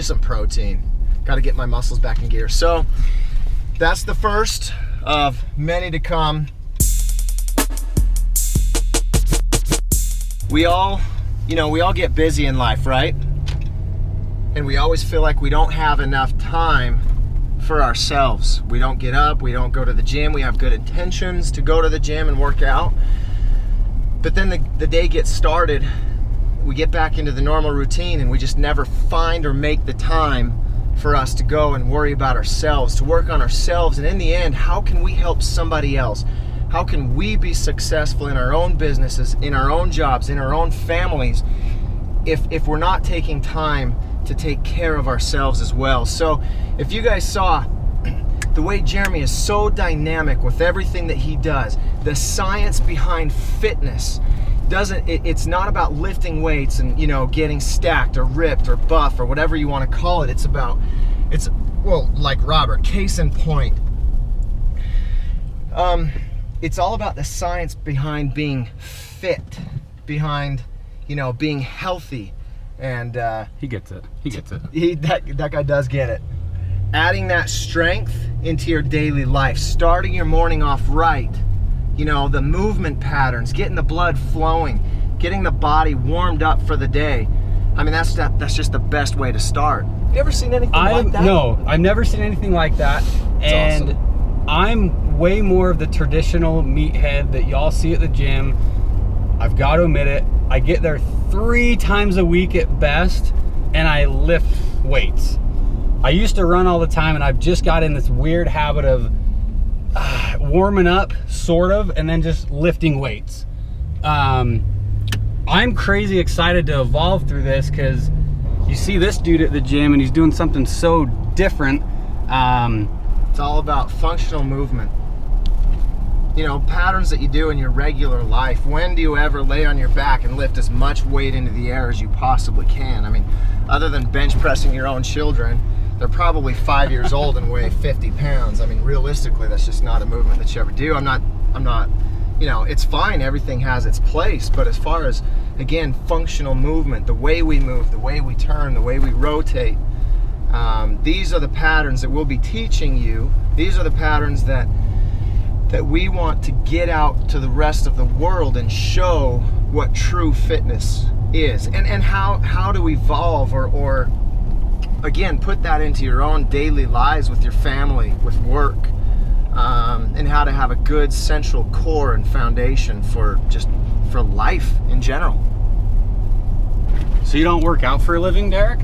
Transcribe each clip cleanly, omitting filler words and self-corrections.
just some protein. Got to get my muscles back in gear. So that's the first of many to come. We all get busy in life, right? And we always feel like we don't have enough time for ourselves. We don't get up, we don't go to the gym. We have good intentions to go to the gym and work out. But then the day gets started, we get back into the normal routine, and we just never find or make the time for us to go and worry about ourselves, to work on ourselves. And in the end, how can we help somebody else? How can we be successful in our own businesses, in our own jobs, in our own families, if we're not taking time to take care of ourselves as well? So if you guys saw the way Jeremy is so dynamic with everything that he does, the science behind fitness it's not about lifting weights and, you know, getting stacked or ripped or buff or whatever you want to call it. Well, like Robert, case in point. It's all about the science behind being fit, behind, you know, being healthy. And he gets it. He gets it. That guy does get it. Adding that strength into your daily life, starting your morning off right. You know, the movement patterns, getting the blood flowing, getting the body warmed up for the day. I mean, that's just the best way to start. You ever seen anything like that? No, I've never seen anything like that. It's awesome. I'm way more of the traditional meathead that y'all see at the gym. I've got to admit it. I get there 3 times a week at best, and I lift weights. I used to run all the time, and I've just got in this weird habit of warming up, sort of, and then just lifting weights. I'm crazy excited to evolve through this, because you see this dude at the gym and he's doing something so different. It's all about functional movement. You know, patterns that you do in your regular life. When do you ever lay on your back and lift as much weight into the air as you possibly can? I mean, other than bench pressing your own children, they're probably 5 years old and weigh 50 pounds. I mean, realistically, that's just not a movement that you ever do. I'm not, you know, it's fine. Everything has its place. But as far as, again, functional movement, the way we move, the way we turn, the way we rotate, these are the patterns that we'll be teaching you. These are the patterns that we want to get out to the rest of the world and show what true fitness is, and how to evolve or again, put that into your own daily lives with your family, with work, and how to have a good central core and foundation for life in general. So you don't work out for a living, Derek?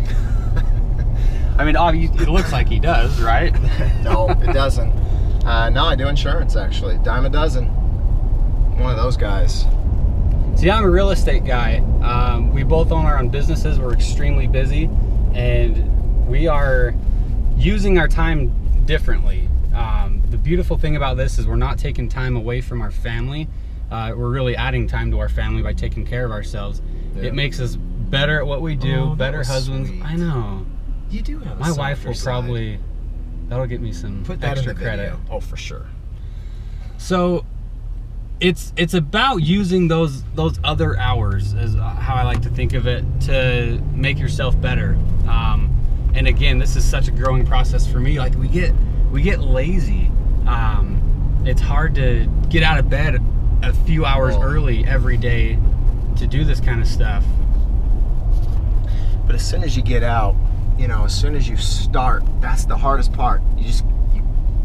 I mean, it looks like he does, right? No, it doesn't. No, I do insurance, actually. Dime a dozen. One of those guys. See, I'm a real estate guy. We both own our own businesses. We're extremely busy, and we are using our time differently. The beautiful thing about this is we're not taking time away from our family. We're really adding time to our family by taking care of ourselves. Yeah. It makes us better at what we do, better husbands. Sweet. I know. You do have a My wife will probably, that'll get me some extra credit. Oh, for sure. So it's about using those other hours, as how I like to think of it, to make yourself better. And again, this is such a growing process for me. Like we get lazy. It's hard to get out of bed a few hours early every day to do this kind of stuff. But as soon as you get out, you know, as soon as you start, that's the hardest part.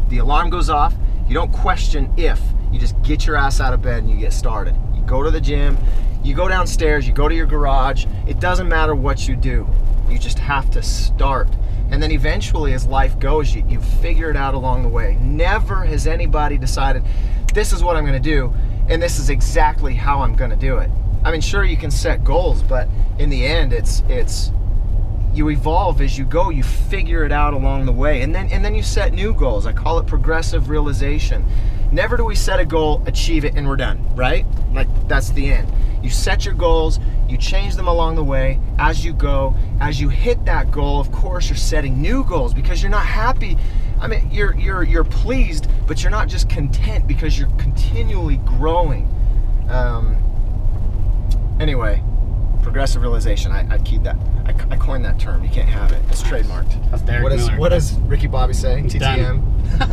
The alarm goes off. You don't question if. You just get your ass out of bed and you get started. You go to the gym, you go downstairs, you go to your garage. It doesn't matter what you do. You just have to start. And then eventually, as life goes, you figure it out along the way. Never has anybody decided, this is what I'm going to do, and this is exactly how I'm going to do it. I mean, sure, you can set goals, but in the end, it's you evolve as you go. You figure it out along the way, and then you set new goals. I call it progressive realization. Never do we set a goal, achieve it, and we're done, right? Like, that's the end. You set your goals, you change them along the way as you go. As you hit that goal, of course, you're setting new goals because you're not happy. I mean, you're pleased, but you're not just content because you're continually growing. Anyway, Progressive realization. I keyed that. I coined that term. You can't have it. It's trademarked. That's Derek Miller. What does Ricky Bobby say? Done. TTM.